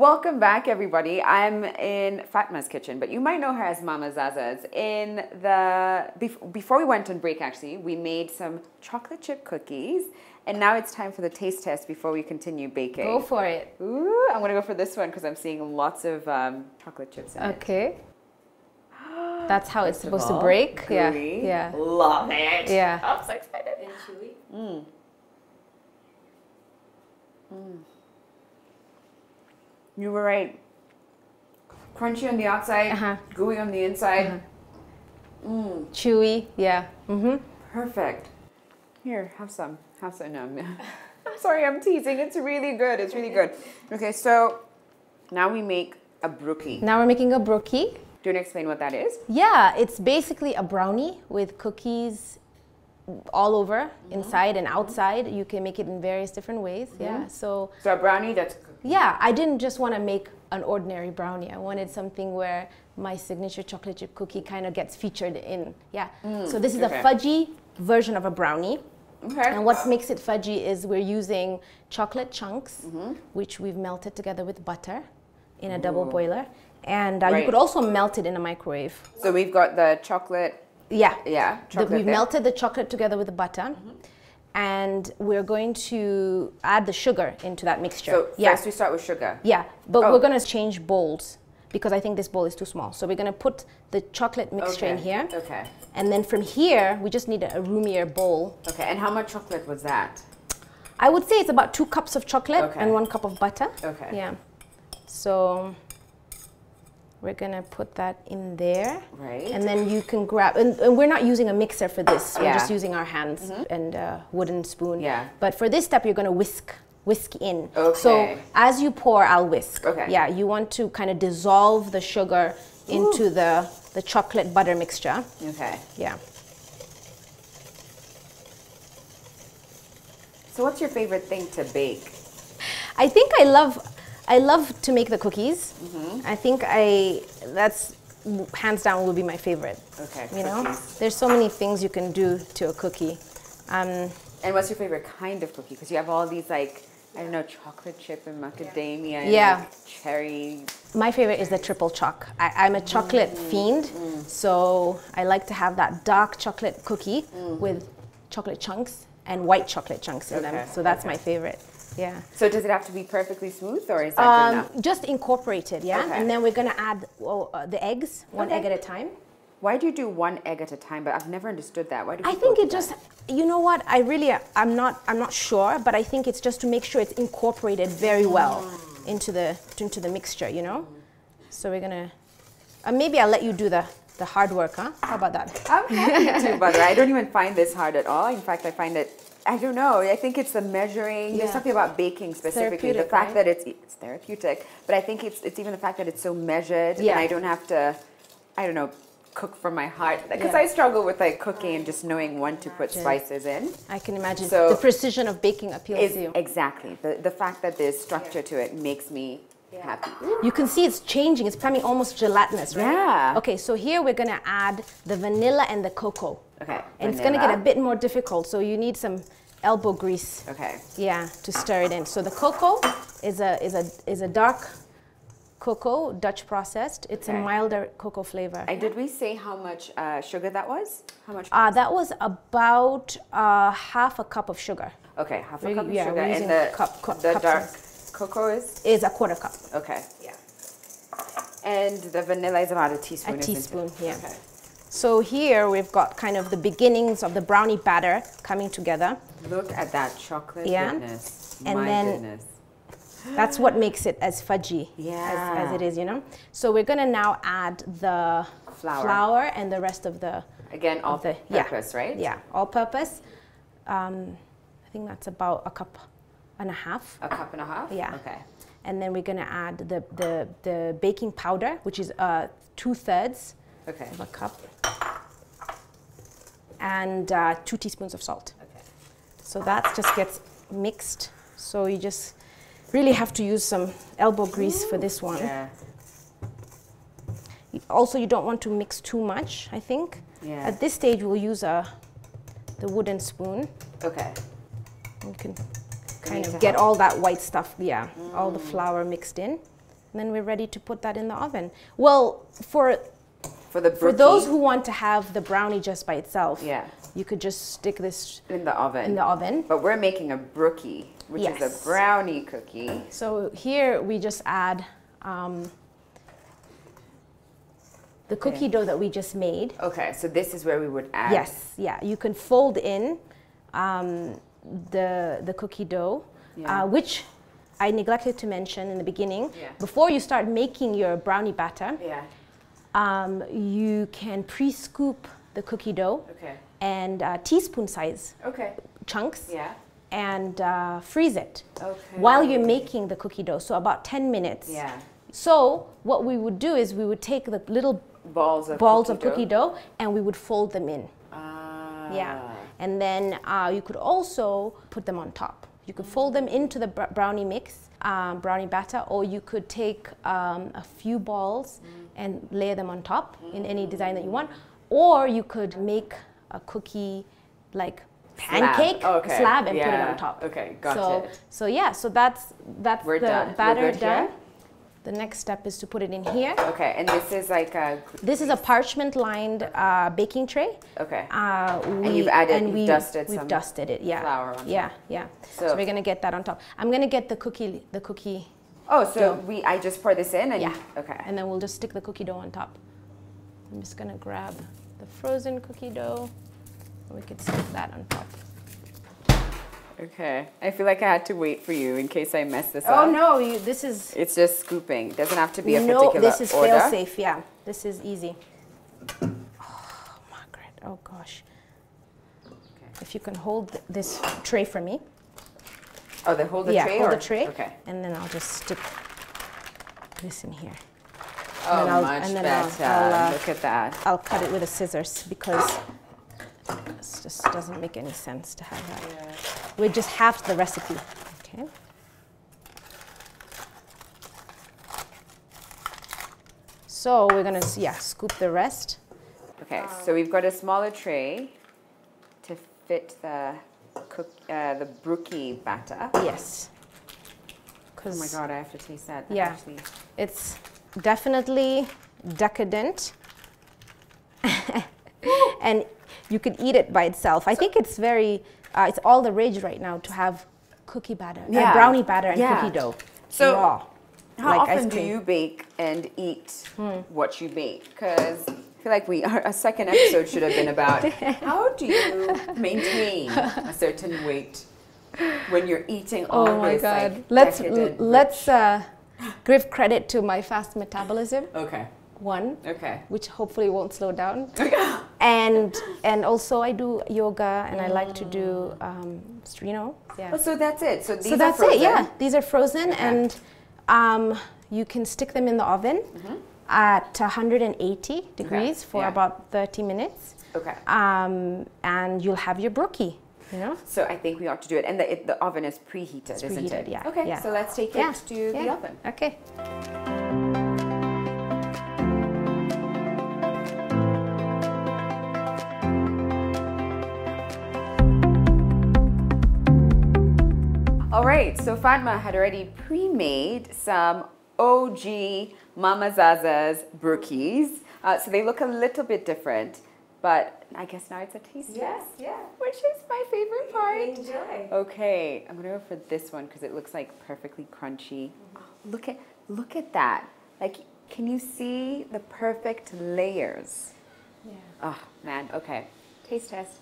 Welcome back, everybody. I'm in Fatma's kitchen, but you might know her as Mama ZaZa's. Before we went on break, actually, we made some chocolate chip cookies, and now it's time for the taste test before we continue baking. Go for it. Ooh, I'm gonna go for this one because I'm seeing lots of chocolate chips in it. Okay. That's how it's supposed to break. Gooey. Yeah. Love it. Yeah. I'm so excited. And chewy. Mm. Mm. You were right. Crunchy on the outside, gooey on the inside. Mm. Chewy, yeah. Perfect. Here, have some. Have some. No, I'm sorry, I'm teasing. It's really good. It's really good. Okay, so now we make a brookie. Now we're making a brookie. Do you want to explain what that is? Yeah, it's basically a brownie with cookies all over, inside and outside. You can make it in various different ways. Yeah. So a brownie that's cookie. Yeah, I didn't just want to make an ordinary brownie. I wanted something where my signature chocolate chip cookie kind of gets featured in. Yeah. So this is a fudgy version of a brownie. Okay. And what makes it fudgy is we're using chocolate chunks, which we've melted together with butter in a double boiler. And you could also melt it in a microwave. So we've got the chocolate. Yeah. Yeah. We've melted the chocolate together with the butter. And we're going to add the sugar into that mixture. So first we start with sugar. Yeah, but we're going to change bowls because I think this bowl is too small. So we're going to put the chocolate mixture in here. Okay. And then from here, we just need a roomier bowl. Okay, and how much chocolate was that? I would say it's about 2 cups of chocolate and 1 cup of butter. Okay. Yeah. So we're going to put that in there. Right. And then you can grab, and we're not using a mixer for this. We're just using our hands and a wooden spoon. Yeah. But for this step, you're going to whisk in. Okay. So as you pour, I'll whisk. Okay. Yeah, you want to kind of dissolve the sugar into the chocolate butter mixture. Okay. Yeah. So what's your favorite thing to bake? I think I love to make the cookies. I think that's hands down will be my favorite. Okay. You know, there's so many things you can do to a cookie. And what's your favorite kind of cookie? Because you have all these like, I don't know, chocolate chip and macadamia and like cherry. My favorite is the triple choc. I'm a chocolate fiend, so I like to have that dark chocolate cookie with chocolate chunks and white chocolate chunks in them. So that's my favorite. Yeah. So does it have to be perfectly smooth, or is that good enough? Just incorporated, yeah. Okay. And then we're gonna add the eggs, one egg at a time. Why do you do 1 egg at a time? But I've never understood that. Why do I think it just, you know what? I'm not sure, but I think it's just to make sure it's incorporated very well into the mixture, you know. So we're gonna, maybe I'll let you do the hard work, huh? How about that? I'm happy to, butter. I don't even find this hard at all. In fact, I find it. I don't know. I think it's the measuring. There's something about baking specifically. The fact that it's therapeutic, but I think it's even the fact that it's so measured, and I don't have to, I don't know, cook from my heart. Because I struggle with like cooking and just knowing when to put spices in. I can imagine. So the precision of baking appeals to you. Exactly. The fact that there's structure to it makes me happy. You can see it's changing. It's becoming almost gelatinous, right? Yeah. Okay, so here we're gonna add the vanilla and the cocoa. Okay. And it's gonna get a bit more difficult, so you need some elbow grease. Okay. Yeah, to stir it in. So the cocoa is a dark cocoa, Dutch processed. It's a milder cocoa flavor. And did we say how much sugar that was? How much? That was about half a cup of sugar. Okay, half a cup of sugar. We're using And the dark cocoa is a quarter cup. Okay. Yeah. And the vanilla is about a teaspoon. A teaspoon, yeah. Okay. So here we've got kind of the beginnings of the brownie batter coming together. Look at that chocolate goodness. And My then goodness. That's what makes it as fudgy as it is, you know. So we're gonna now add the flour and the rest of the all-purpose, right? Yeah, all-purpose. I think that's about 1.5 cups. 1.5 cups? Yeah. Okay. And then we're gonna add the baking powder, which is 2/3 of a cup, and 2 teaspoons of salt. Okay. So that just gets mixed. So you just really have to use some elbow grease for this one. Yeah. Also, you don't want to mix too much, I think. Yeah. At this stage, we'll use the wooden spoon. Okay. You can kind of get all that white stuff, all the flour mixed in. And then we're ready to put that in the oven. Well, for those who want to have the brownie just by itself, yeah, you could just stick this in the oven. In the oven. But we're making a brookie, which is a brownie cookie. So here we just add the cookie dough that we just made. Okay, so this is where we would add. Yes, yeah. You can fold in the cookie dough, which I neglected to mention in the beginning. Yeah. Before you start making your brownie batter, you can pre-scoop the cookie dough and teaspoon size chunks and freeze it while you're making the cookie dough. So about 10 minutes. Yeah. So what we would do is we would take the little balls of cookie dough and we would fold them in. Yeah. And then you could also put them on top. You could fold them into the brownie mix, brownie batter, or you could take a few balls and layer them on top in any design that you want. Or you could make a cookie like pancake slab and put it on top. Okay, gotcha. So yeah, so that's We're the done. batter done. The next step is to put it in here. Okay, and this is like a... This is a parchment-lined baking tray. Okay. And you've added, you've dusted we've some dusted it, flour on top. Yeah. So we're gonna get that on top. I'm gonna get the cookie. Oh, so I just pour this in and... Okay. And then we'll just stick the cookie dough on top. I'm just gonna grab the frozen cookie dough. And we could stick that on top. Okay. I feel like I had to wait for you in case I mess this up. Oh no, this is... It's just scooping. It doesn't have to be a particular order. No, this is fail-safe, yeah. This is easy. Oh, Margaret, oh gosh. Okay. If you can hold this tray for me. Oh, they hold the tray? Yeah, hold the tray. Okay. And then I'll just stick this in here. Oh, much better. Look at that. I'll cut it with the scissors because this just doesn't make any sense to have that. Yeah. We just halved the recipe. Okay. So we're gonna scoop the rest. Okay, so we've got a smaller tray to fit the brookie batter. Yes. Oh my God, I have to taste that. Yeah, actually. It's definitely decadent, and you could eat it by itself. I think it's it's all the rage right now to have cookie batter, brownie batter and cookie dough. So raw. How often do you bake and eat what you bake? Because I feel like a second episode should have been about how do you maintain a certain weight when you're eating all this. Oh my God! Like, let's give credit to my fast metabolism. Okay. One. Okay. Which hopefully won't slow down. and also I do yoga and I like to do Yeah. Oh, so that's it. So these are frozen? It. Yeah. These are frozen and you can stick them in the oven at 180 degrees for about 30 minutes. Okay. And you'll have your brookie. You know? So I think we ought to do it. And the oven is preheated, isn't it? Yeah. Okay, so let's take it to the oven. Okay. All right, so Fatma had already pre-made some OG Mama ZaZa's brookies. So they look a little bit different. But I guess now it's a taste test. Yeah. Which is my favorite part. Enjoy. Okay, I'm gonna go for this one because it looks like perfectly crunchy. Oh, look at that. Like, can you see the perfect layers? Yeah. Oh man. Okay. Taste test.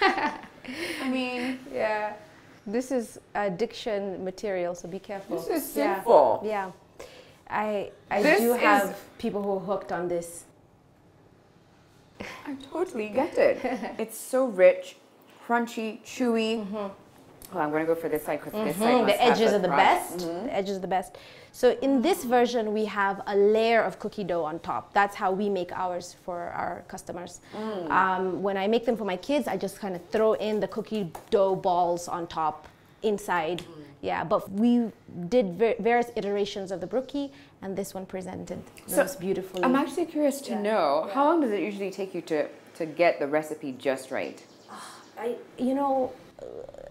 I mean, yeah. This is addiction material, so be careful. This is sinful. Yeah. I do have people who are hooked on this. I totally get it. It's so rich, crunchy, chewy. Oh, I'm going to go for this side because this side the edges are the best. The edges are the best. So in this version, we have a layer of cookie dough on top. That's how we make ours for our customers. When I make them for my kids, I just kind of throw in the cookie dough balls on top inside. Yeah, but we did various iterations of the brookie, and this one presented those beautifully. I'm actually curious to know, how long does it usually take you to get the recipe just right?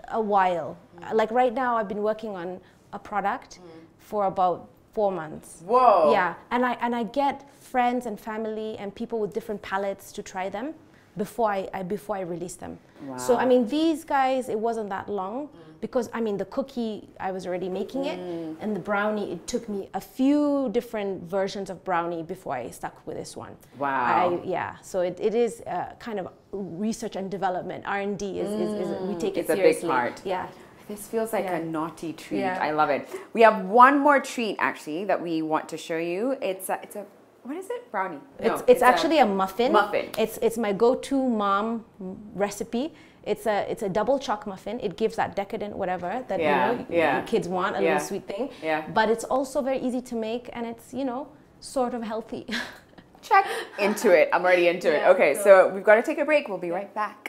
a while. Like right now, I've been working on a product for about 4 months. Whoa. Yeah, and I get friends and family and people with different palettes to try them before I release them. Wow. So I mean, these guys, it wasn't that long because I mean the cookie I was already making it, and the brownie, it took me a few different versions of brownie before I stuck with this one. Wow. Yeah, so it is kind of research and development. R&D is we take it seriously. It's a big part. Yeah. This feels like a naughty treat. Yeah. I love it. We have one more treat actually that we want to show you. It's a what is it? Brownie. No, it's actually a muffin. Muffin. It's my go-to mom recipe. It's a double choc muffin. It gives that decadent whatever that your kids want, a little sweet thing. Yeah. But it's also very easy to make, and it's sort of healthy. Check into it. I'm already into it. Okay, so we've got to take a break. We'll be right back.